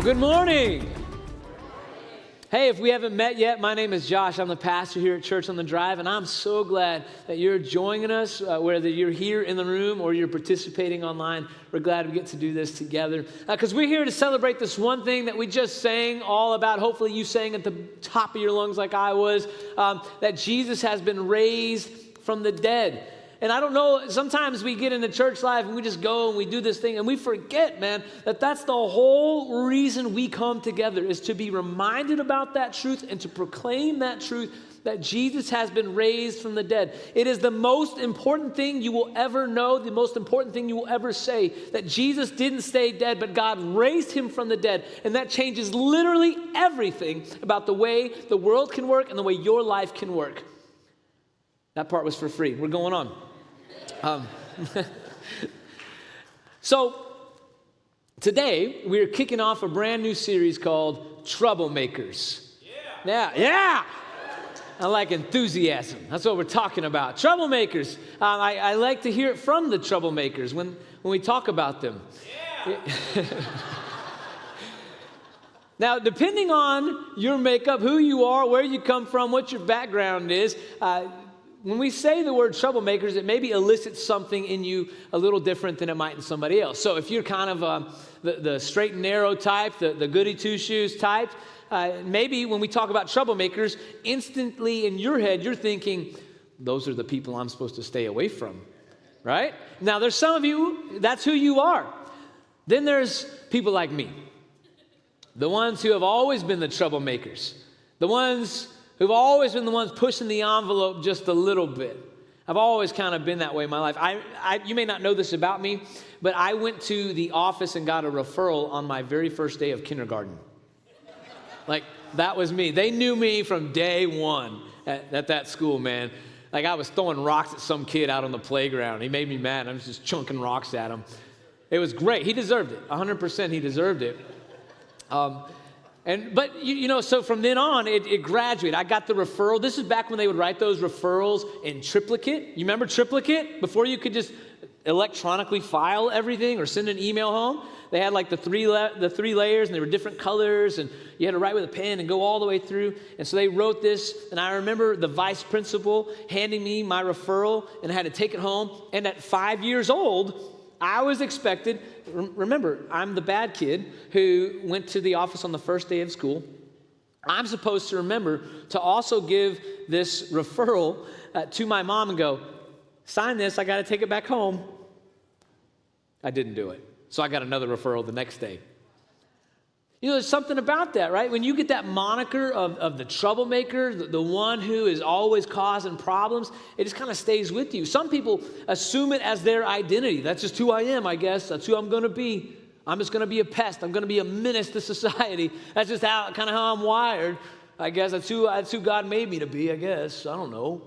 Good morning. Hey, if we haven't met yet, my name is Josh. I'm the pastor here at Church on the Drive, and I'm so glad that you're joining us, whether you're here in the room or you're participating online. We're glad we get to do this together because we're here to celebrate this one thing that we just sang all about. Hopefully you sang at the top of your lungs like I was, that Jesus has been raised from the dead. And I don't know, sometimes we get into church life and we just go and we do this thing and we forget, man, that that's the whole reason we come together is to be reminded about that truth and to proclaim that truth that Jesus has been raised from the dead. It is the most important thing you will ever know, the most important thing you will ever say, that Jesus didn't stay dead, but God raised him from the dead. And that changes literally everything about the way the world can work and the way your life can work. That part was for free. We're going on. So today we're kicking off a brand new series called Troublemakers. Yeah. I like enthusiasm. That's what we're talking about. Troublemakers. I like to hear it from the troublemakers when we talk about them. Yeah. Now, depending on your makeup, who you are, where you come from, what your background is, when we say the word troublemakers, it maybe elicits something in you a little different than it might in somebody else. So if you're kind of the straight and narrow type, the goody two-shoes type, maybe when we talk about troublemakers, instantly in your head, you're thinking, those are the people I'm supposed to stay away from, right? Now, there's some of you, that's who you are. Then there's people like me, the ones who have always been the troublemakers, the ones who've always been the ones pushing the envelope just a little bit. I've always kind of been that way in my life. You may not know this about me, but I went to the office and got a referral on my very first day of kindergarten. Like, that was me. They knew me from day one at that school, man. Like, I was throwing rocks at some kid out on the playground. He made me mad. I was just chunking rocks at him. It was great. He deserved it. 100% he deserved it. But so from then on, it graduated. I got the referral. This is back when they would write those referrals in triplicate. You remember triplicate? Before you could just electronically file everything or send an email home. They had like the three layers, and they were different colors, and you had to write with a pen and go all the way through. And so they wrote this, and I remember the vice principal handing me my referral, and I had to take it home. And at 5 years old, I was expected, remember, I'm the bad kid who went to the office on the first day of school. I'm supposed to remember to also give this referral to my mom and go, sign this, I got to take it back home. I didn't do it. So I got another referral the next day. There's something about that, right? When you get that moniker of the troublemaker, the one who is always causing problems, it just kind of stays with you. Some people assume it as their identity. That's just who I am, I guess. That's who I'm going to be. I'm just going to be a pest. I'm going to be a menace to society. That's just how I'm wired. I guess that's who God made me to be, I guess. I don't know.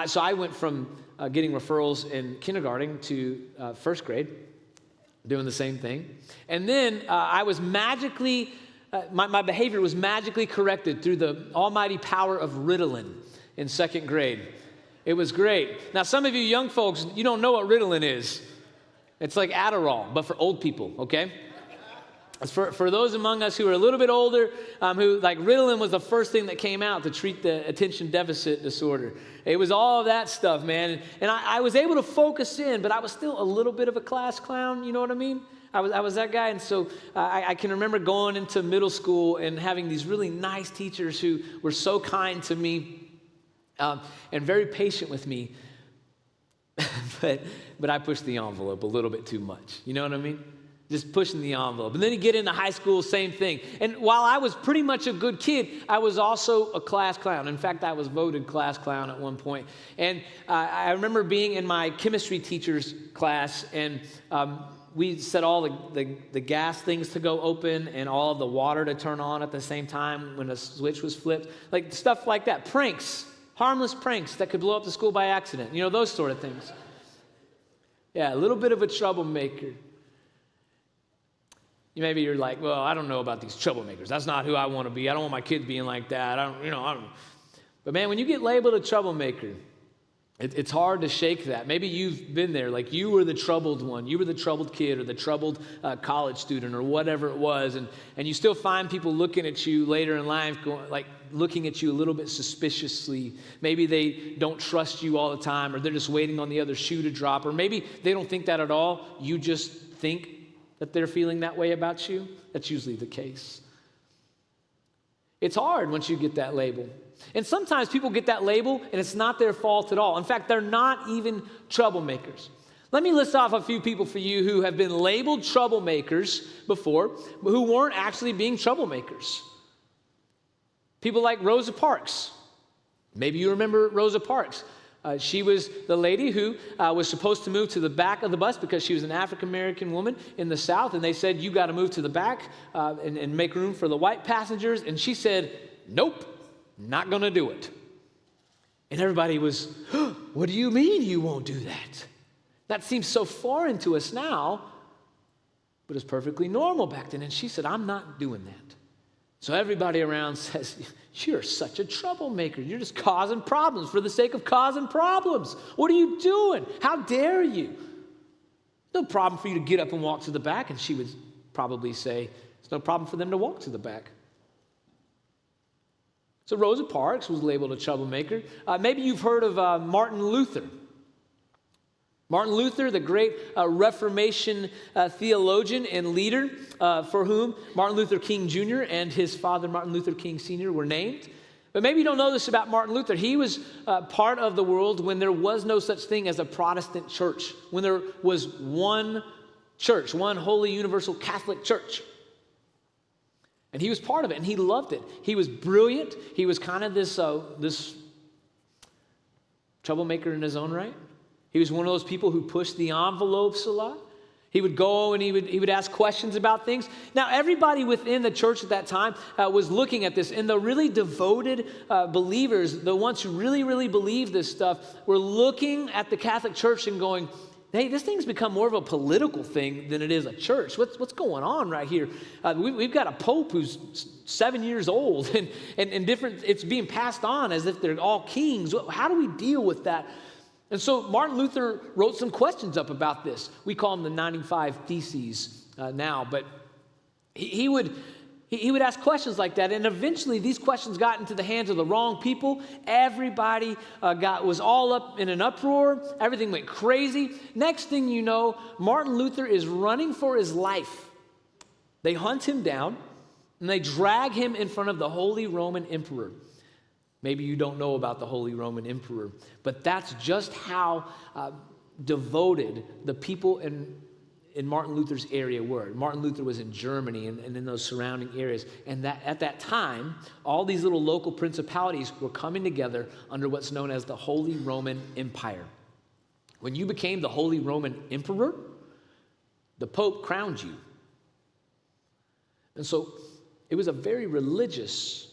So I went from getting referrals in kindergarten to first grade, doing the same thing. And then I was magically, my behavior was magically corrected through the almighty power of Ritalin in second grade. It was great. Now, some of you young folks, you don't know what Ritalin is. It's like Adderall, but for old people, okay? It's for those among us who are a little bit older, who, like, Ritalin was the first thing that came out to treat the attention deficit disorder. It was all of that stuff, man. And I was able to focus in, but I was still a little bit of a class clown, you know what I mean? I was that guy, and so I can remember going into middle school and having these really nice teachers who were so kind to me and very patient with me, but I pushed the envelope a little bit too much, you know what I mean? Just pushing the envelope. And then you get into high school, same thing. And while I was pretty much a good kid, I was also a class clown. In fact, I was voted class clown at one point. And I remember being in my chemistry teacher's class, and we set all the gas things to go open and all of the water to turn on at the same time when a switch was flipped. Like stuff like that. Pranks. Harmless pranks that could blow up the school by accident. Those sort of things. Yeah, a little bit of a troublemaker. Maybe you're like, well, I don't know about these troublemakers. That's not who I want to be. I don't want my kids being like that. I don't. But man, when you get labeled a troublemaker, It's hard to shake that. Maybe you've been there, like you were the troubled one. You were the troubled kid or the troubled college student or whatever it was. And you still find people looking at you later in life, looking at you a little bit suspiciously. Maybe they don't trust you all the time, or they're just waiting on the other shoe to drop. Or maybe they don't think that at all. You just think that they're feeling that way about you. That's usually the case. It's hard once you get that label. And sometimes people get that label and it's not their fault at all. In fact, they're not even troublemakers. Let me list off a few people for you who have been labeled troublemakers before, but who weren't actually being troublemakers. People like Rosa Parks. Maybe you remember Rosa Parks. She was the lady who was supposed to move to the back of the bus because she was an African-American woman in the South, and they said, you got to move to the back and make room for the white passengers. And she said, nope. Not going to do it. And everybody was, what do you mean you won't do that? That seems so foreign to us now, but it's perfectly normal back then. And she said, I'm not doing that. So everybody around says, you're such a troublemaker. You're just causing problems for the sake of causing problems. What are you doing? How dare you? No problem for you to get up and walk to the back. And she would probably say, it's no problem for them to walk to the back. So Rosa Parks was labeled a troublemaker. Maybe you've heard of Martin Luther. Martin Luther, the great Reformation theologian and leader for whom Martin Luther King Jr. and his father Martin Luther King Sr. were named. But maybe you don't know this about Martin Luther. He was part of the world when there was no such thing as a Protestant church, when there was one church, one holy universal Catholic church. And he was part of it, and he loved it. He was brilliant. He was kind of this troublemaker in his own right. He was one of those people who pushed the envelopes a lot. He would go and he would ask questions about things. Now, everybody within the church at that time was looking at this, and the really devoted believers, the ones who really, really believed this stuff, were looking at the Catholic Church and going, hey, this thing's become more of a political thing than it is a church. What's going on right here? We've got a pope who's 7 years old, and different. It's being passed on as if they're all kings. How do we deal with that? And so Martin Luther wrote some questions up about this. We call them the 95 Theses now, but he would ask questions like that, and eventually these questions got into the hands of the wrong people. Everybody was all up in an uproar. Everything went crazy. Next thing you know, Martin Luther is running for his life. They hunt him down, and they drag him in front of the Holy Roman Emperor. Maybe you don't know about the Holy Roman Emperor, but that's just how devoted the people in Martin Luther's area were. Martin Luther was in Germany and in those surrounding areas. And that at that time, all these little local principalities were coming together under what's known as the Holy Roman Empire. When you became the Holy Roman Emperor, the Pope crowned you. And so it was a very religious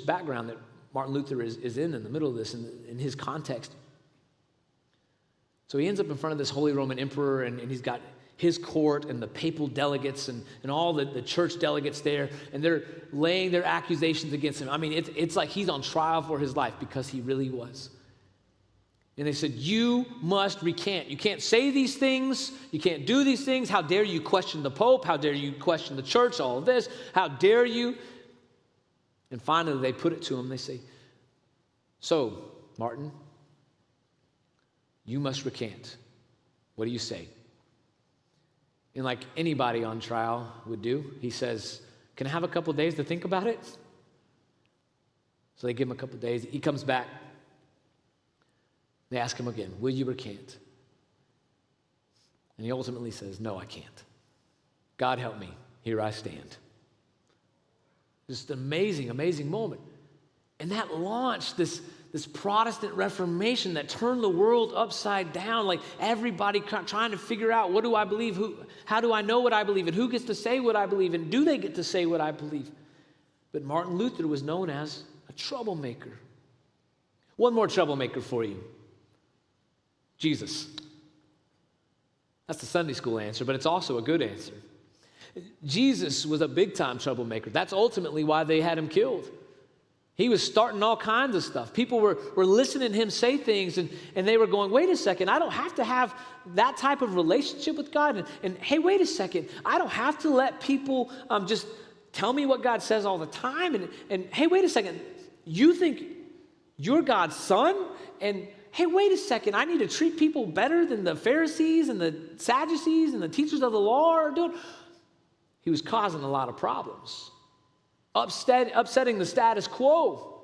background that Martin Luther is in the middle of this, in his context. So he ends up in front of this Holy Roman Emperor, and he's got his court and the papal delegates and all the church delegates there, and they're laying their accusations against him. I mean, it's like he's on trial for his life, because he really was. And they said, you must recant. You can't say these things. You can't do these things. How dare you question the Pope? How dare you question the church? All of this. How dare you? And finally, they put it to him. They say, so, Martin, you must recant. What do you say? And like anybody on trial would do, he says, can I have a couple days to think about it? So they give him a couple days. He comes back. They ask him again, will you recant? And he ultimately says, no, I can't. God help me. Here I stand. Just an amazing, amazing moment. And that launched this Protestant Reformation that turned the world upside down. Like everybody trying to figure out, what do I believe? How do I know what I believe? And who gets to say what I believe? And do they get to say what I believe? But Martin Luther was known as a troublemaker. One more troublemaker for you. Jesus. That's the Sunday school answer, but it's also a good answer. Jesus was a big-time troublemaker. That's ultimately why they had him killed. He was starting all kinds of stuff. People were listening to him say things, and they were going, wait a second, I don't have to have that type of relationship with God. And hey, wait a second, I don't have to let people just tell me what God says all the time. And hey, wait a second, you think you're God's son? And hey, wait a second, I need to treat people better than the Pharisees and the Sadducees and the teachers of the law are doing? He was causing a lot of problems. Upsetting the status quo.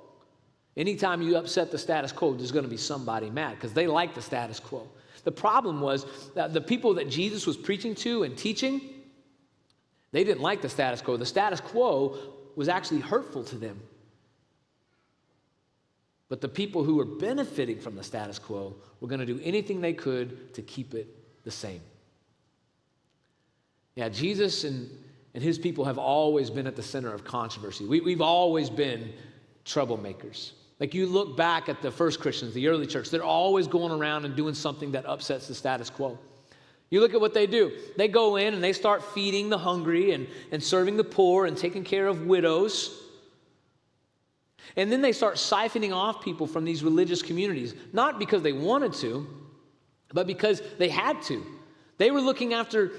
Anytime you upset the status quo, there's going to be somebody mad because they like the status quo. The problem was that the people that Jesus was preaching to and teaching, they didn't like the status quo. The status quo was actually hurtful to them. But the people who were benefiting from the status quo were going to do anything they could to keep it the same. Yeah, Jesus and his people have always been at the center of controversy. We've always been troublemakers. Like you look back at the first Christians, the early church, they're always going around and doing something that upsets the status quo. You look at what they do. They go in and they start feeding the hungry and serving the poor and taking care of widows. And then they start siphoning off people from these religious communities, not because they wanted to, but because they had to. They were looking after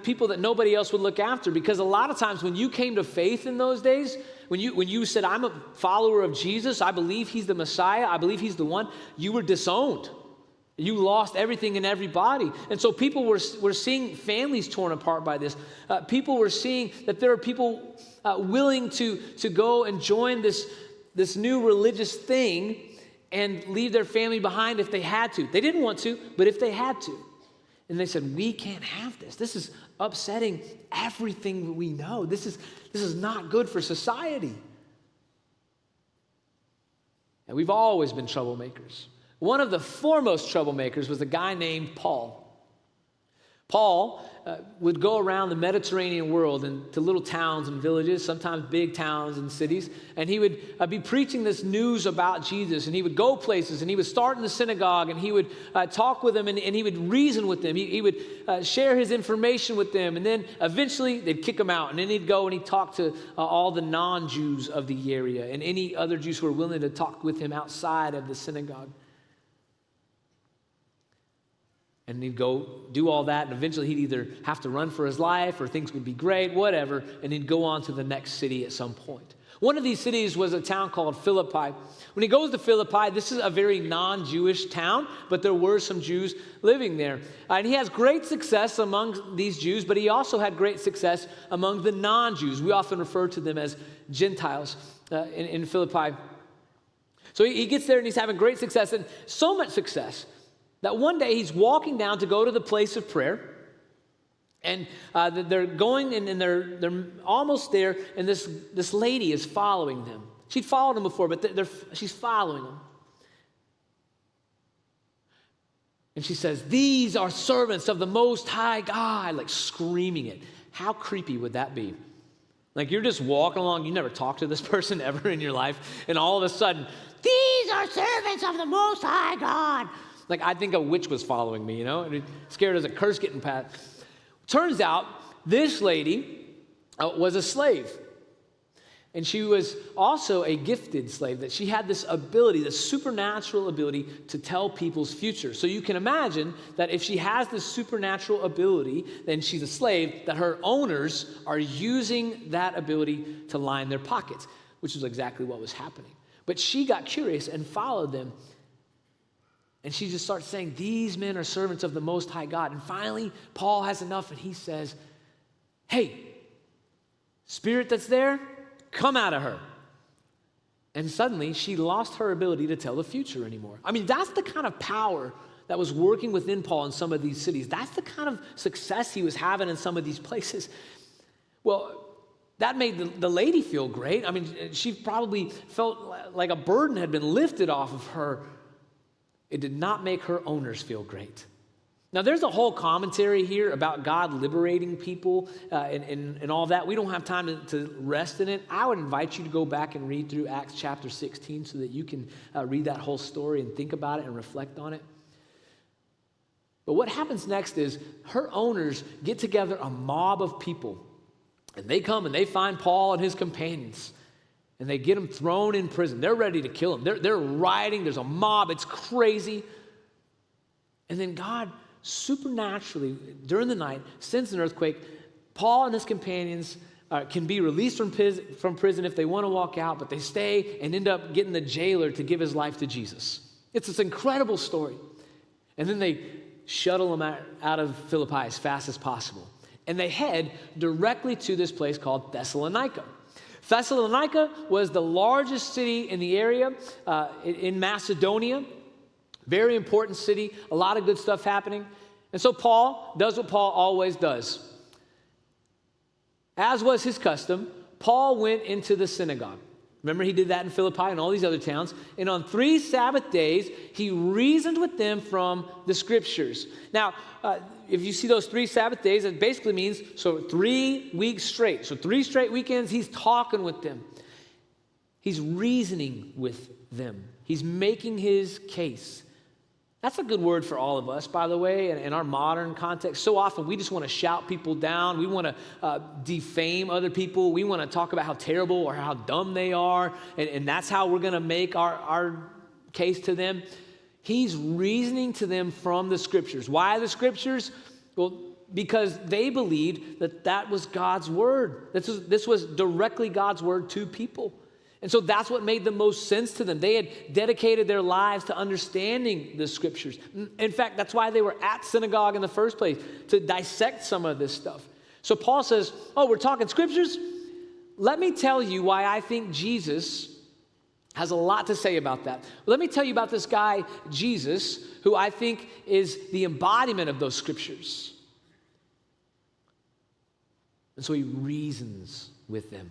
people that nobody else would look after, because a lot of times when you came to faith in those days, when you said, I'm a follower of Jesus, I believe he's the Messiah, I believe he's the one, you were disowned. You lost everything and everybody. And so people were seeing families torn apart by this. People were seeing that there are people willing to go and join this new religious thing and leave their family behind if they had to. They didn't want to, but if they had to. And they said, we can't have this. This is upsetting everything we know. This is not good for society. And we've always been troublemakers. One of the foremost troublemakers was a guy named Paul. Paul would go around the Mediterranean world and to little towns and villages, sometimes big towns and cities, and he would be preaching this news about Jesus, and he would go places, and he would start in the synagogue, and he would talk with them, and he would reason with them. He would share his information with them, and then eventually they'd kick him out, and then he'd go and he'd talk to all the non-Jews of the area and any other Jews who were willing to talk with him outside of the synagogue. And he'd go do all that, and eventually he'd either have to run for his life or things would be great, whatever, and he'd go on to the next city at some point. One of these cities was a town called Philippi. When he goes to Philippi, this is a very non-Jewish town, but there were some Jews living there. And he has great success among these Jews, but he also had great success among the non-Jews. We often refer to them as Gentiles in Philippi. So he gets there and he's having great success, and so much success that one day he's walking down to go to the place of prayer, and they're going and they're almost there, and this lady is following them. She'd followed him before, but she's following him. And she says, "These are servants of the Most High God," like screaming it. How creepy would that be? Like you're just walking along, you never talked to this person ever in your life, and all of a sudden, "These are servants of the Most High God." Like, I think a witch was following me, and scared as a curse getting passed. Turns out, this lady was a slave. And she was also a gifted slave, that she had this ability, this supernatural ability to tell people's future. So you can imagine that if she has this supernatural ability, then she's a slave, that her owners are using that ability to line their pockets, which is exactly what was happening. But she got curious and followed them. And she just starts saying, "These men are servants of the Most High God." And finally, Paul has enough, and he says, "Hey, spirit that's there, come out of her." And suddenly, she lost her ability to tell the future anymore. I mean, that's the kind of power that was working within Paul in some of these cities. That's the kind of success he was having in some of these places. Well, that made the lady feel great. I mean, she probably felt like a burden had been lifted off of her. It did not make her owners feel great. Now, there's a whole commentary here about God liberating people and all that. We don't have time to rest in it. I would invite you to go back and read through Acts chapter 16 so that you can read that whole story and think about it and reflect on it. But what happens next is her owners get together a mob of people, and they come and they find Paul and his companions. And they get him thrown in prison. They're ready to kill him. They're rioting. There's a mob. It's crazy. And then God supernaturally, during the night, sends an earthquake. Paul and his companions can be released from prison if they want to walk out, but they stay and end up getting the jailer to give his life to Jesus. It's this incredible story. And then they shuttle him out of Philippi as fast as possible. And they head directly to this place called Thessalonica. Thessalonica was the largest city in the area in Macedonia. Very important city, a lot of good stuff happening. And so Paul does what Paul always does. As was his custom, Paul went into the synagogue. Remember, he did that in Philippi and all these other towns. And on 3 Sabbath days, he reasoned with them from the scriptures. Now, if you see those 3 Sabbath days, it basically means 3 weeks straight. So 3 straight weekends, he's talking with them. He's reasoning with them. He's making his case. That's a good word for all of us, by the way, in our modern context. So often we just want to shout people down. We want to defame other people. We want to talk about how terrible or how dumb they are, and that's how we're going to make our case to them. He's reasoning to them from the scriptures. Why the scriptures? Well, because they believed that was God's word. This was directly God's word to people. And so that's what made the most sense to them. They had dedicated their lives to understanding the scriptures. In fact, that's why they were at synagogue in the first place, to dissect some of this stuff. So Paul says, we're talking scriptures? Let me tell you why I think Jesus has a lot to say about that. Let me tell you about this guy, Jesus, who I think is the embodiment of those scriptures. And so he reasons with them.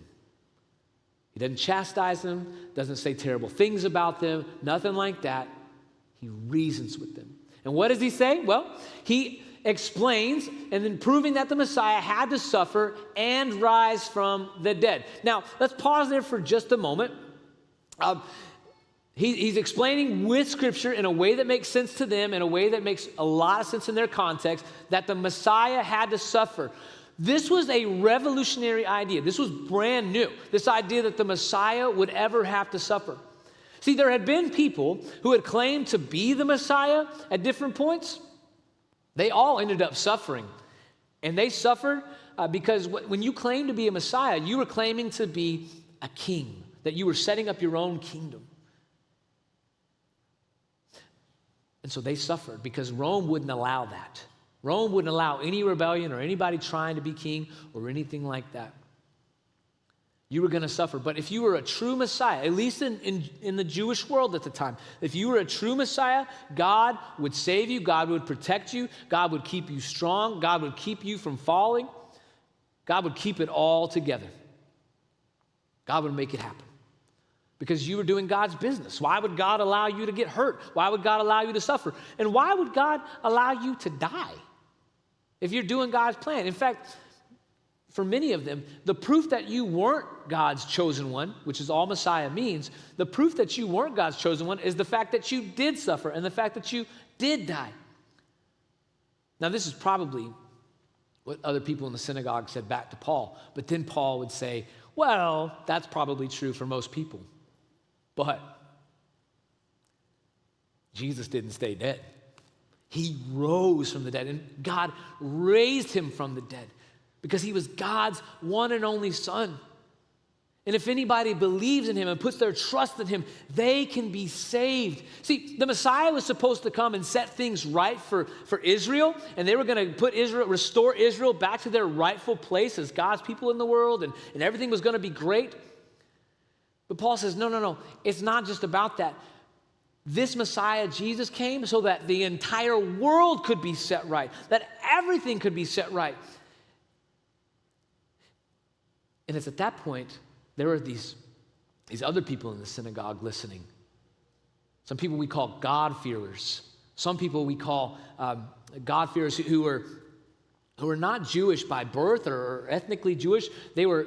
He doesn't chastise them, doesn't say terrible things about them, nothing like that. He reasons with them. And what does he say? Well, he explains, and then proving that the Messiah had to suffer and rise from the dead. Now, let's pause there for just a moment. He's explaining with Scripture in a way that makes sense to them, in a way that makes a lot of sense in their context, that the Messiah had to suffer. This was a revolutionary idea. This was brand new. This idea that the Messiah would ever have to suffer. See, there had been people who had claimed to be the Messiah at different points. They all ended up suffering. And they suffered because when you claimed to be a Messiah, you were claiming to be a king, that you were setting up your own kingdom. And so they suffered because Rome wouldn't allow that. Rome wouldn't allow any rebellion or anybody trying to be king or anything like that. You were going to suffer. But if you were a true Messiah, at least in the Jewish world at the time, if you were a true Messiah, God would save you, God would protect you, God would keep you strong, God would keep you from falling, God would keep it all together. God would make it happen. Because you were doing God's business. Why would God allow you to get hurt? Why would God allow you to suffer? And why would God allow you to die if you're doing God's plan? In fact, for many of them, the proof that you weren't God's chosen one, which is all Messiah means, the proof that you weren't God's chosen one is the fact that you did suffer and the fact that you did die. Now, this is probably what other people in the synagogue said back to Paul, but then Paul would say, well, that's probably true for most people. But Jesus didn't stay dead. He rose from the dead, and God raised him from the dead because he was God's one and only Son. And if anybody believes in him and puts their trust in him, they can be saved. See, the Messiah was supposed to come and set things right for Israel, and they were going to restore Israel back to their rightful place as God's people in the world, and everything was going to be great. But Paul says, no, it's not just about that. This Messiah, Jesus, came so that the entire world could be set right, that everything could be set right. And it's at that point, there are these other people in the synagogue listening. Some people we call God-fearers. Some people we call God-fearers who are not Jewish by birth or ethnically Jewish. They were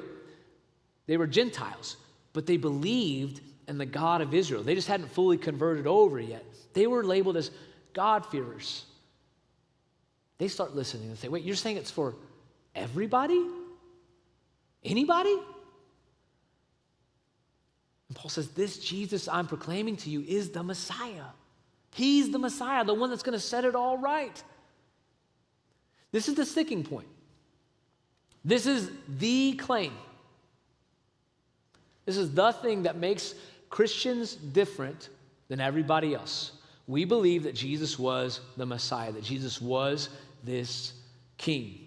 Gentiles, but they believed in the God of Israel. They just hadn't fully converted over yet. They were labeled as God-fearers. They start listening and say, wait, you're saying it's for everybody? Anybody? And Paul says, this Jesus I'm proclaiming to you is the Messiah. He's the Messiah, the one that's going to set it all right. This is the sticking point. This is the claim. This is the thing that makes Christians different than everybody else. We believe that Jesus was the Messiah, that Jesus was this king.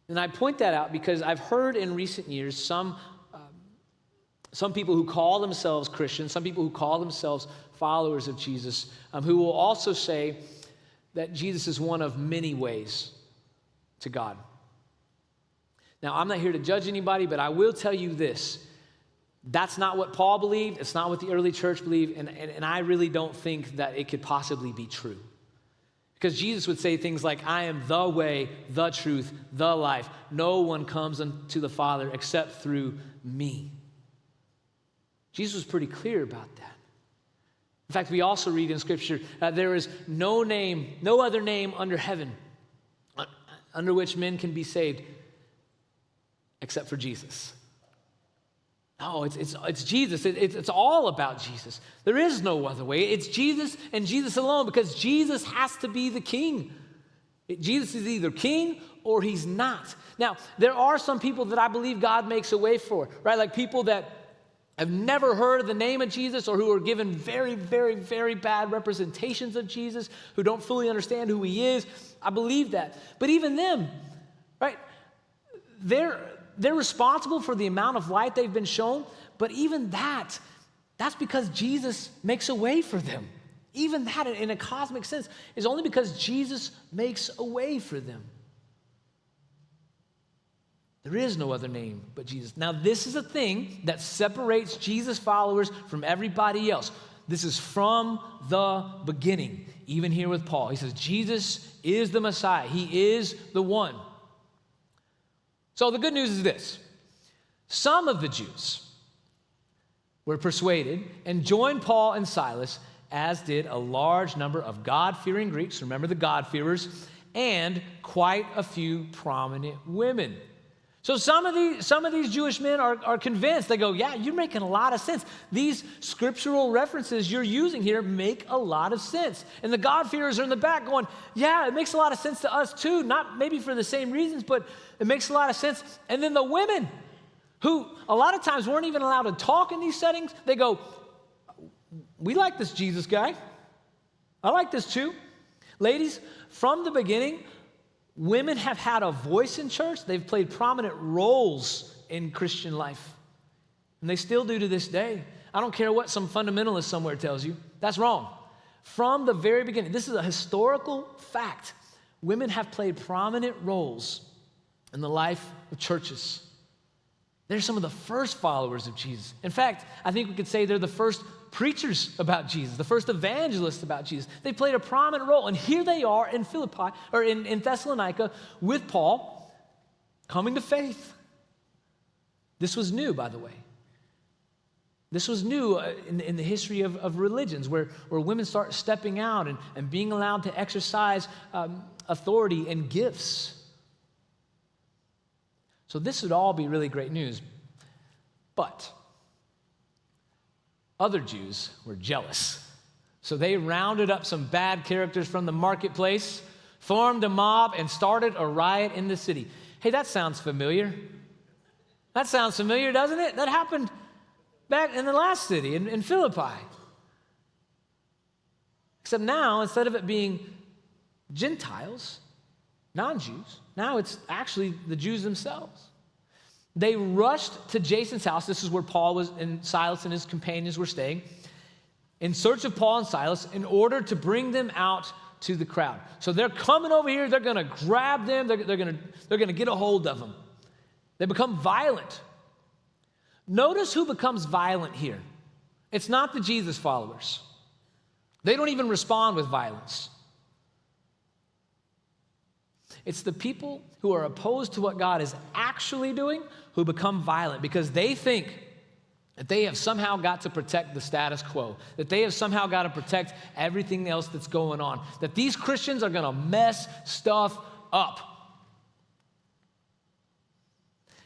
And I point that out because I've heard in recent years some people who call themselves Christians, some people who call themselves followers of Jesus, who will also say that Jesus is one of many ways to God. Now, I'm not here to judge anybody, but I will tell you this. That's not what Paul believed. It's not what the early church believed. And I really don't think that it could possibly be true. Because Jesus would say things like, I am the way, the truth, the life. No one comes unto the Father except through me. Jesus was pretty clear about that. In fact, we also read in Scripture, there is no name, no other name under heaven under which men can be saved except for Jesus. No, it's Jesus. It's all about Jesus. There is no other way. It's Jesus and Jesus alone, because Jesus has to be the king. Jesus is either king or he's not. Now, there are some people that I believe God makes a way for, right? Like people that have never heard of the name of Jesus, or who are given very, very, very bad representations of Jesus, who don't fully understand who he is. I believe that. But even them, right? They're responsible for the amount of light they've been shown, but even that's because Jesus makes a way for them. Even that, in a cosmic sense, is only because Jesus makes a way for them. There is no other name but Jesus. Now, this is a thing that separates Jesus followers from everybody else. This is from the beginning, even here with Paul. He says, Jesus is the Messiah. He is the one. So the good news is this. Some of the Jews were persuaded and joined Paul and Silas, as did a large number of God-fearing Greeks, remember the God-fearers, and quite a few prominent women. So some of these Jewish men are convinced. They go, yeah, you're making a lot of sense. These scriptural references you're using here make a lot of sense. And the God-fearers are in the back going, yeah, it makes a lot of sense to us too. Not maybe for the same reasons, but it makes a lot of sense. And then the women, who a lot of times weren't even allowed to talk in these settings, they go, we like this Jesus guy. I like this too. Ladies, from the beginning, women have had a voice in church. They've played prominent roles in Christian life. And they still do to this day. I don't care what some fundamentalist somewhere tells you. That's wrong. From the very beginning, this is a historical fact. Women have played prominent roles in the life of churches. They're some of the first followers of Jesus. In fact, I think we could say they're the first preachers about Jesus, the first evangelists about Jesus. They played a prominent role. And here they are in Philippi, or in Thessalonica, with Paul, coming to faith. This was new, by the way. This was new in the history of religions, where women start stepping out and being allowed to exercise authority and gifts. So this would all be really great news. But other Jews were jealous. So they rounded up some bad characters from the marketplace, formed a mob, and started a riot in the city. Hey, that sounds familiar. That sounds familiar, doesn't it? That happened back in the last city, in Philippi. Except now, instead of it being Gentiles, non-Jews, now it's actually the Jews themselves. They rushed to Jason's house. This is where Paul was, and Silas and his companions were staying, in search of Paul and Silas in order to bring them out to the crowd. So they're coming over here. They're going to grab them. They're going to get a hold of them. They become violent. Notice who becomes violent here. It's not the Jesus followers. They don't even respond with violence. It's the people who are opposed to what God is actually doing who become violent, because they think that they have somehow got to protect the status quo, that they have somehow got to protect everything else that's going on, that these Christians are going to mess stuff up.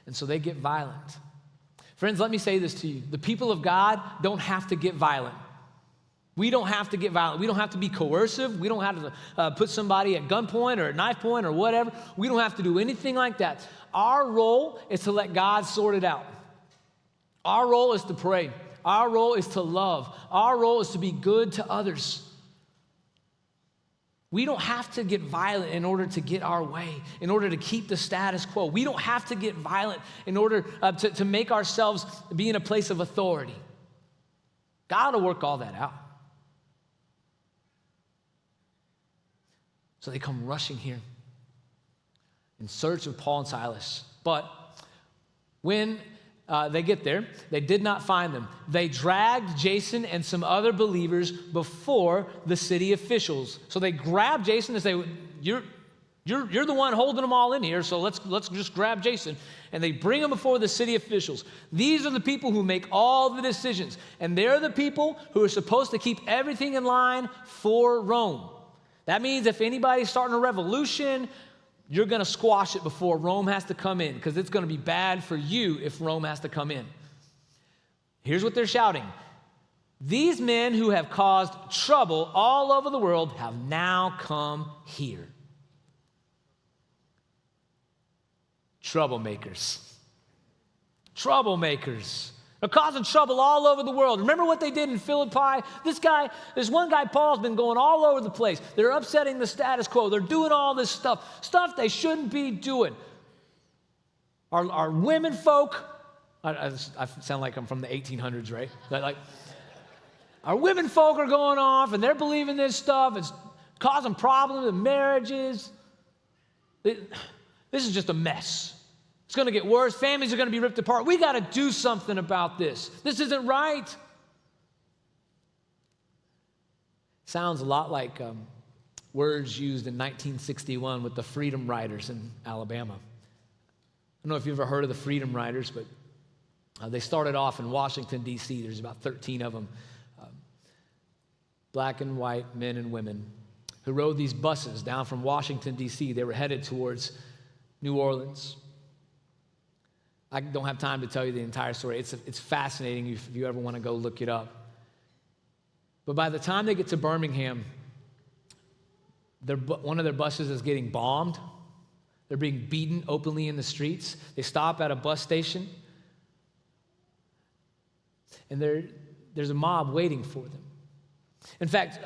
And so they get violent. Friends, let me say this to you. The people of God don't have to get violent. We don't have to get violent. We don't have to be coercive. We don't have to put somebody at gunpoint or at knife point or whatever. We don't have to do anything like that. Our role is to let God sort it out. Our role is to pray. Our role is to love. Our role is to be good to others. We don't have to get violent in order to get our way, in order to keep the status quo. We don't have to get violent in order to make ourselves be in a place of authority. God will work all that out. So they come rushing here in search of Paul and Silas. But when they get there, they did not find them. They dragged Jason and some other believers before the city officials. So they grab Jason and say, you're the one holding them all in here, so let's just grab Jason. And they bring him before the city officials. These are the people who make all the decisions. And they're the people who are supposed to keep everything in line for Rome. That means if anybody's starting a revolution, you're going to squash it before Rome has to come in, because it's going to be bad for you if Rome has to come in. Here's what they're shouting. These men who have caused trouble all over the world have now come here. Troublemakers. Troublemakers. They're causing trouble all over the world. Remember what they did in Philippi? This one guy, Paul's been going all over the place. They're upsetting the status quo. They're doing all this stuff they shouldn't be doing. Our women folk, I sound like I'm from the 1800s, right? Our women folk are going off and they're believing this stuff. It's causing problems in marriages. This is just a mess. It's going to get worse. Families are going to be ripped apart. We got to do something about this. This isn't right. Sounds a lot like words used in 1961 with the Freedom Riders in Alabama. I don't know if you've ever heard of the Freedom Riders, but they started off in Washington, D.C. There's about 13 of them, black and white men and women, who rode these buses down from Washington, D.C. They were headed towards New Orleans. I don't have time to tell you the entire story. It's fascinating if you ever want to go look it up. But by the time they get to Birmingham, one of their buses is getting bombed. They're being beaten openly in the streets. They stop at a bus station, and there's a mob waiting for them. In fact,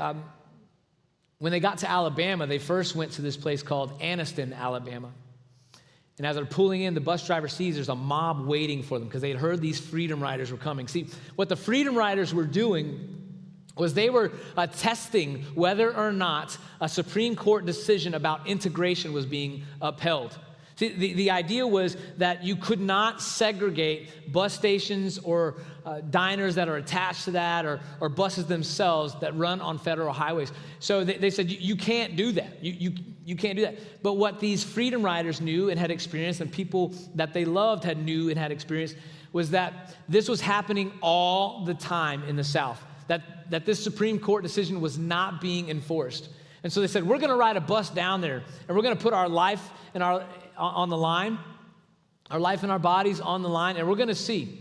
when they got to Alabama, they first went to this place called Anniston, Alabama. And as they're pulling in, the bus driver sees there's a mob waiting for them because they had heard these Freedom Riders were coming. See, what the Freedom Riders were doing was they were testing whether or not a Supreme Court decision about integration was being upheld. See, the idea was that you could not segregate bus stations or diners that are attached to that or buses themselves that run on federal highways. So they said, you can't do that. You can't do that. But what these Freedom Riders knew and had experienced, and people that they loved knew and had experienced, was that this was happening all the time in the South, that this Supreme Court decision was not being enforced. And so they said, we're going to ride a bus down there, and we're going to put our life on the line, our life and our bodies on the line, and we're going to see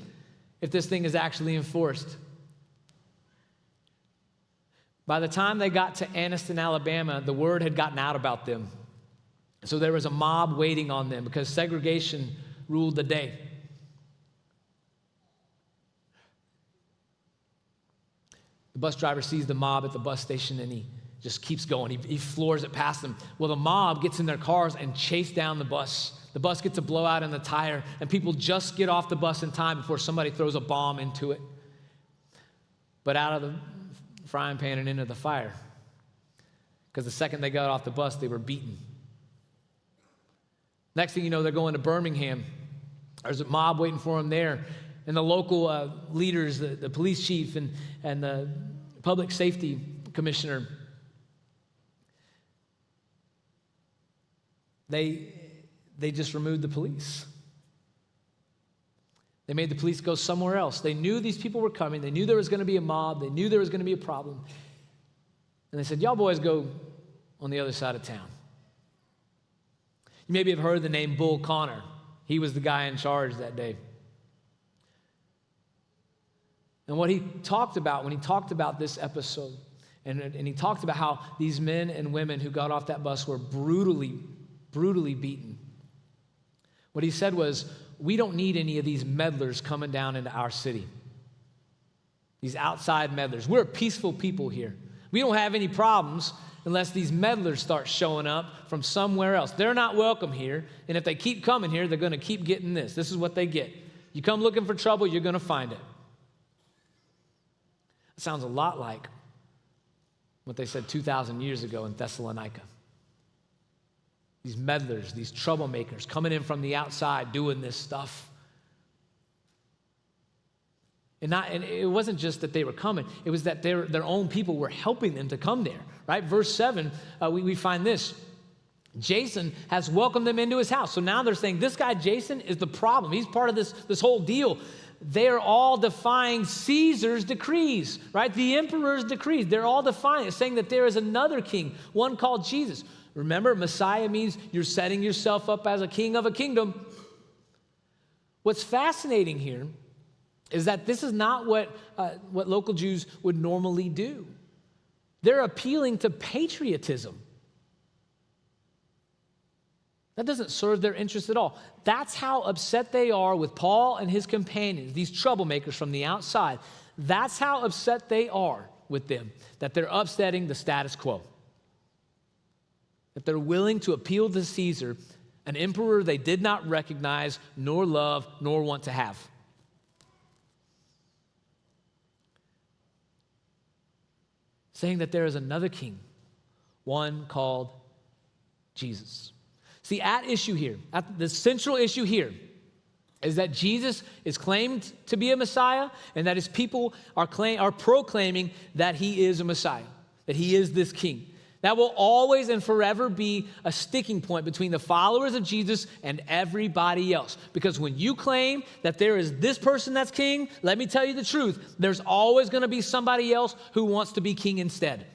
if this thing is actually enforced. By the time they got to Anniston, Alabama, the word had gotten out about them. So there was a mob waiting on them because segregation ruled the day. The bus driver sees the mob at the bus station and he just keeps going. He floors it past them. Well, the mob gets in their cars and chase down the bus. The bus gets a blowout in the tire, and people just get off the bus in time before somebody throws a bomb into it. But out of the frying pan and into the fire. Because the second they got off the bus, they were beaten. Next thing you know, they're going to Birmingham. There's a mob waiting for them there. And the local leaders, the police chief and the public safety commissioner, they just removed the police. They made the police go somewhere else. They knew these people were coming. They knew there was going to be a mob. They knew there was going to be a problem. And they said, y'all boys go on the other side of town. You maybe have heard the name Bull Connor. He was the guy in charge that day. And what he talked about when he talked about this episode, and he talked about how these men and women who got off that bus were brutally beaten. What he said was, we don't need any of these meddlers coming down into our city. These outside meddlers. We're a peaceful people here. We don't have any problems unless these meddlers start showing up from somewhere else. They're not welcome here, and if they keep coming here, they're going to keep getting this. This is what they get. You come looking for trouble, you're going to find it. It sounds a lot like what they said 2,000 years ago in Thessalonica. These meddlers, these troublemakers coming in from the outside doing this stuff. And it wasn't just that they were coming, it was that their own people were helping them to come there, right? Verse 7, we find this. Jason has welcomed them into his house. So now they're saying, this guy Jason is the problem. He's part of this whole deal. They're all defying Caesar's decrees, right? The emperor's decrees. They're all defying it, saying that there is another king, one called Jesus. Remember, Messiah means you're setting yourself up as a king of a kingdom. What's fascinating here is that this is not what local Jews would normally do. They're appealing to patriotism. That doesn't serve their interest at all. That's how upset they are with Paul and his companions, these troublemakers from the outside. That's how upset they are with them, that they're upsetting the status quo. That they're willing to appeal to Caesar, an emperor they did not recognize, nor love, nor want to have. Saying that there is another king, one called Jesus. See, at issue here, the central issue here is that Jesus is claimed to be a Messiah and that his people are proclaiming that he is a Messiah, that he is this king. That will always and forever be a sticking point between the followers of Jesus and everybody else. Because when you claim that there is this person that's king, let me tell you the truth, there's always going to be somebody else who wants to be king instead.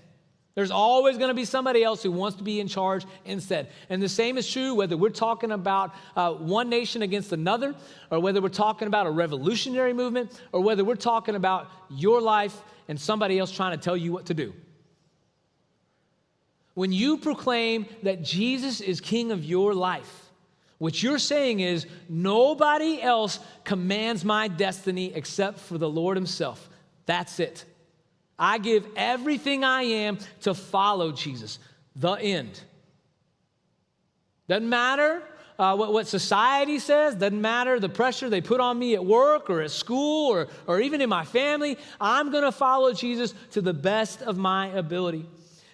There's always going to be somebody else who wants to be in charge instead. And the same is true whether we're talking about one nation against another, or whether we're talking about a revolutionary movement, or whether we're talking about your life and somebody else trying to tell you what to do. When you proclaim that Jesus is king of your life, what you're saying is nobody else commands my destiny except for the Lord himself. That's it. I give everything I am to follow Jesus. The end. Doesn't matter what society says. Doesn't matter the pressure they put on me at work or at school or even in my family. I'm going to follow Jesus to the best of my ability.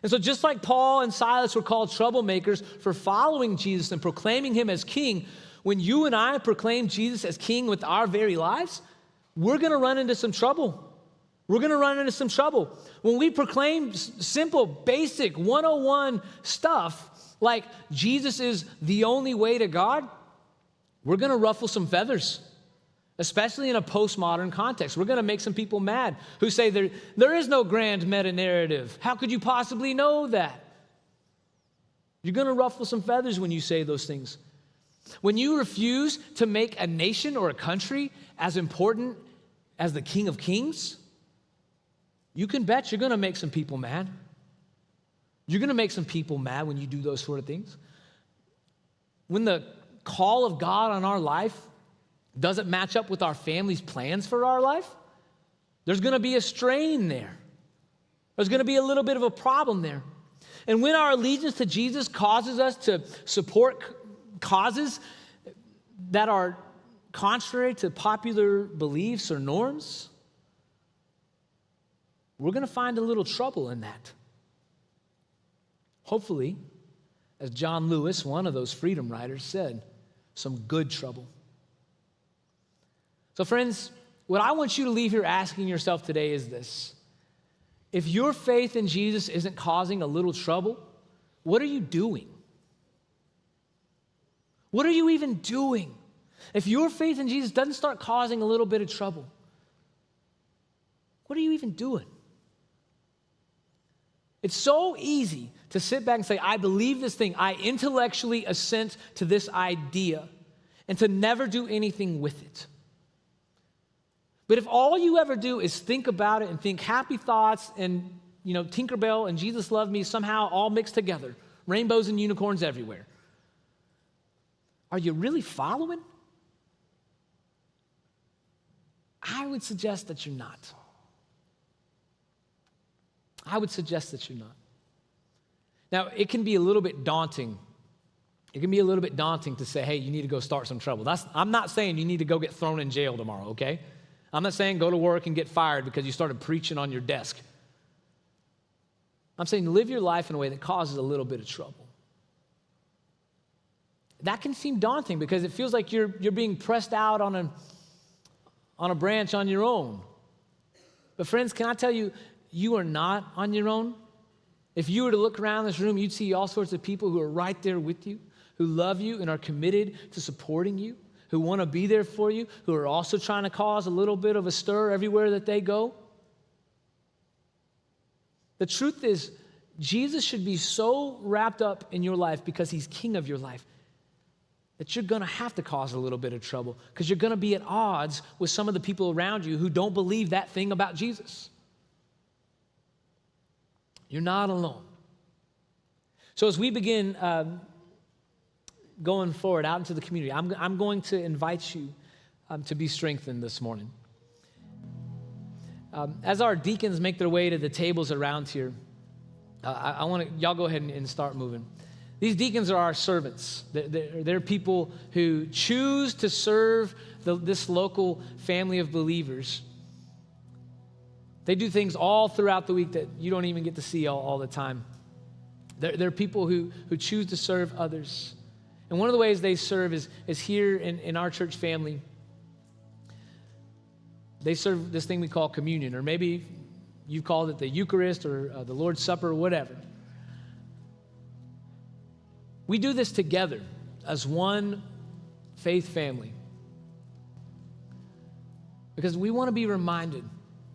And so just like Paul and Silas were called troublemakers for following Jesus and proclaiming him as king, when you and I proclaim Jesus as king with our very lives, we're going to run into some trouble. We're going to run into some trouble. When we proclaim simple, basic 101 stuff like Jesus is the only way to God, we're going to ruffle some feathers, especially in a postmodern context. We're going to make some people mad who say there is no grand meta-narrative. How could you possibly know that? You're going to ruffle some feathers when you say those things. When you refuse to make a nation or a country as important as the King of Kings, you can bet you're going to make some people mad. You're going to make some people mad when you do those sort of things. When the call of God on our life doesn't match up with our family's plans for our life, there's going to be a strain there. There's going to be a little bit of a problem there. And when our allegiance to Jesus causes us to support causes that are contrary to popular beliefs or norms, we're going to find a little trouble in that. Hopefully, as John Lewis, one of those freedom riders, said, some good trouble. So friends, what I want you to leave here asking yourself today is this. If your faith in Jesus isn't causing a little trouble, what are you doing? What are you even doing? If your faith in Jesus doesn't start causing a little bit of trouble, what are you even doing? It's so easy to sit back and say, I believe this thing. I intellectually assent to this idea, and to never do anything with it. But if all you ever do is think about it and think happy thoughts and, Tinkerbell and Jesus loved me somehow all mixed together, rainbows and unicorns everywhere, are you really following? I would suggest that you're not. I would suggest that you're not. Now, it can be a little bit daunting. It can be a little bit daunting to say, hey, you need to go start some trouble. I'm not saying you need to go get thrown in jail tomorrow, okay? I'm not saying go to work and get fired because you started preaching on your desk. I'm saying live your life in a way that causes a little bit of trouble. That can seem daunting because it feels like you're being pressed out on a branch on your own. But friends, can I tell you, you are not on your own. If you were to look around this room, you'd see all sorts of people who are right there with you, who love you and are committed to supporting you, who want to be there for you, who are also trying to cause a little bit of a stir everywhere that they go. The truth is, Jesus should be so wrapped up in your life because he's king of your life that you're going to have to cause a little bit of trouble because you're going to be at odds with some of the people around you who don't believe that thing about Jesus. You're not alone. So as we begin going forward out into the community, I'm going to invite you to be strengthened this morning. As our deacons make their way to the tables around here, I want y'all go ahead and start moving. These deacons are our servants. They're people who choose to serve this local family of believers. They do things all throughout the week that you don't even get to see all the time. They're people who choose to serve others. And one of the ways they serve is here in our church family. They serve this thing we call communion, or maybe you've called it the Eucharist or the Lord's Supper or whatever. We do this together as one faith family because we want to be reminded.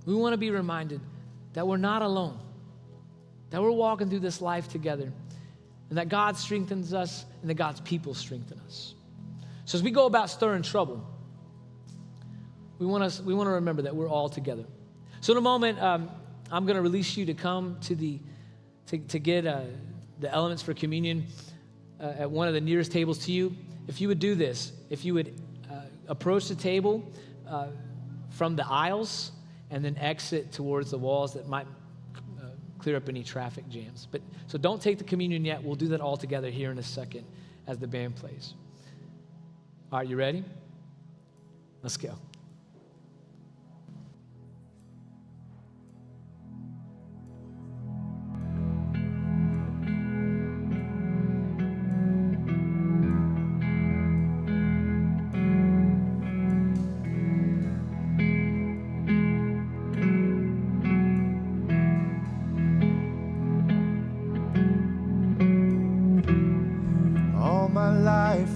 We want to be reminded that we're not alone, that we're walking through this life together, and that God strengthens us and that God's people strengthen us. So as we go about stirring trouble, we want to remember that we're all together. So in a moment, I'm going to release you to come to get the elements for communion at one of the nearest tables to you. If you would do this, if you would approach the table from the aisles and then exit towards the walls that might clear up any traffic jams. So don't take the communion yet. We'll do that all together here in a second as the band plays. All right, you ready? Let's go.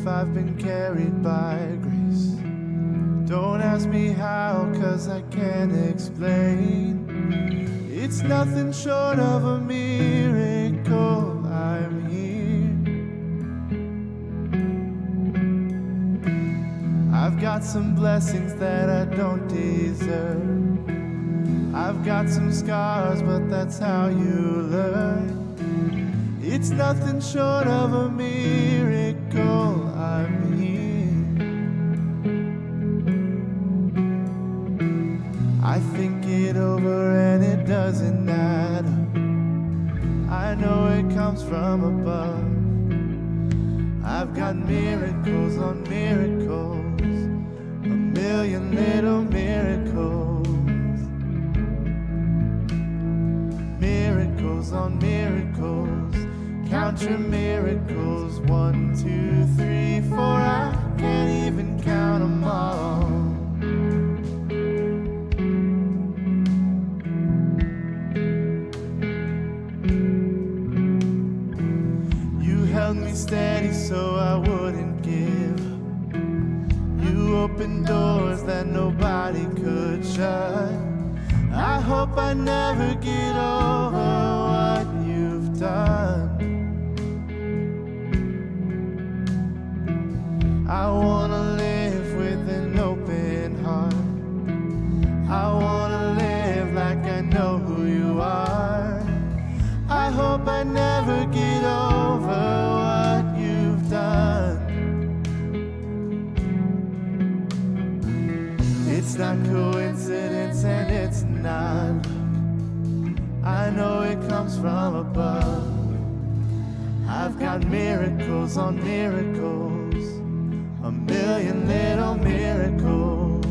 I've been carried by grace. Don't ask me how, 'cause I can't explain. It's nothing short of a miracle. I'm here. I've got some blessings that I don't deserve. I've got some scars, but that's how you learn. It's nothing short of a miracle. I'm here. I think it over and it doesn't matter. I know it comes from above. I've got miracles on miracles, a million little miracles. Miracles on miracles. Count your miracles, 1, 2, 3, 4, I can't even count them all. You held me steady so I wouldn't give. You opened doors that nobody could shut. I hope I never get over what you've done. I wanna live with an open heart. hope I never get over what you've done. It's not coincidence and it's not luck. I know it comes from above. I've got miracles on miracles, a million little miracles.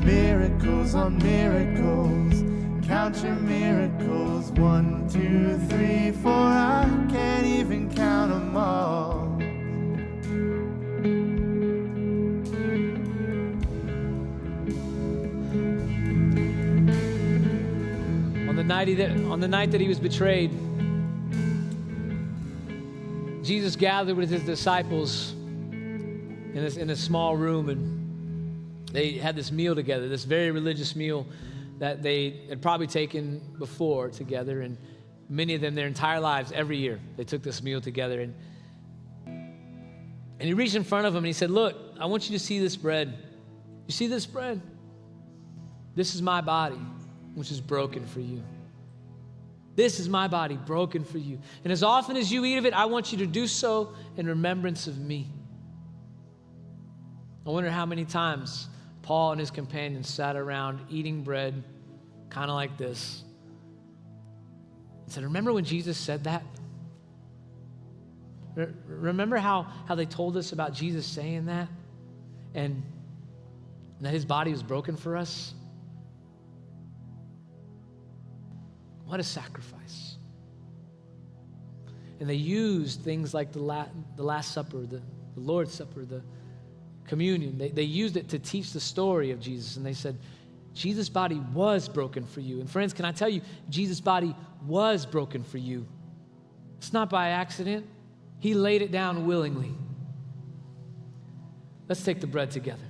Miracles on miracles, count your miracles. 1, 2, 3, 4, I can't even count them all. On the night that he was betrayed, Jesus gathered with his disciples in a small room, and they had this meal together, this very religious meal that they had probably taken before together, and many of them their entire lives, every year, they took this meal together. And he reached in front of them and he said, look, I want you to see this bread. You see this bread? This is my body, which is broken for you. This is my body broken for you. And as often as you eat of it, I want you to do so in remembrance of me. I wonder how many times Paul and his companions sat around eating bread, kind of like this, and said, remember when Jesus said that? Remember how they told us about Jesus saying that? And that his body was broken for us? What a sacrifice. And they used things like the Last Supper, the Lord's Supper, the communion. They used it to teach the story of Jesus. And they said, Jesus' body was broken for you. And friends, can I tell you, Jesus' body was broken for you. It's not by accident. He laid it down willingly. Let's take the bread together.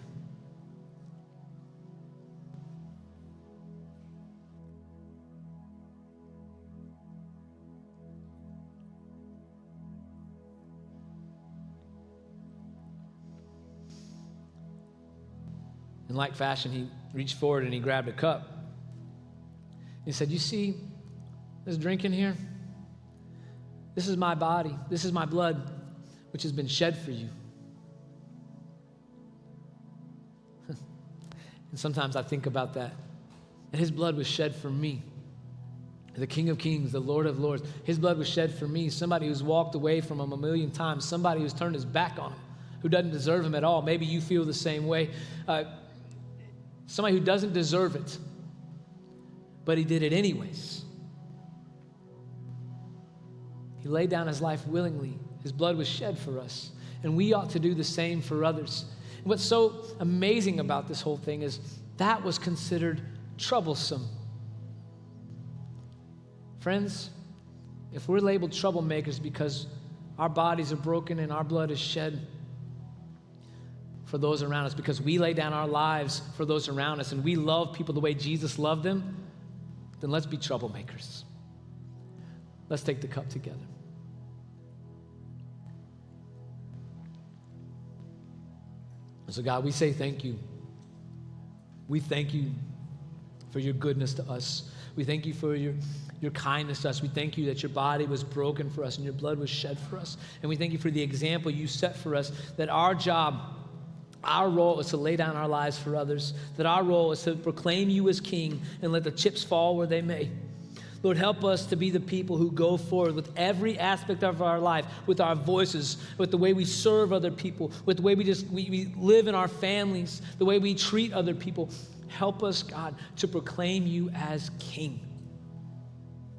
In like fashion, he reached forward and he grabbed a cup. He said, you see this drink in here? This is my body. This is my blood, which has been shed for you. And sometimes I think about that. And his blood was shed for me. The King of Kings, the Lord of Lords. His blood was shed for me. Somebody who's walked away from him a million times. Somebody who's turned his back on him, who doesn't deserve him at all. Maybe you feel the same way. Somebody who doesn't deserve it, but he did it anyways. He laid down his life willingly. His blood was shed for us, and we ought to do the same for others. And what's so amazing about this whole thing is that was considered troublesome. Friends, if we're labeled troublemakers because our bodies are broken and our blood is shed for those around us, because we lay down our lives for those around us, and we love people the way Jesus loved them, then let's be troublemakers. Let's take the cup together. So God, we say thank you. We thank you for your goodness to us. We thank you for your kindness to us. We thank you that your body was broken for us and your blood was shed for us. And we thank you for the example you set for us, that our job, our role is to lay down our lives for others, that our role is to proclaim you as King and let the chips fall where they may. Lord, help us to be the people who go forward with every aspect of our life, with our voices, with the way we serve other people, with the way we live in our families, the way we treat other people. Help us, God, to proclaim you as King.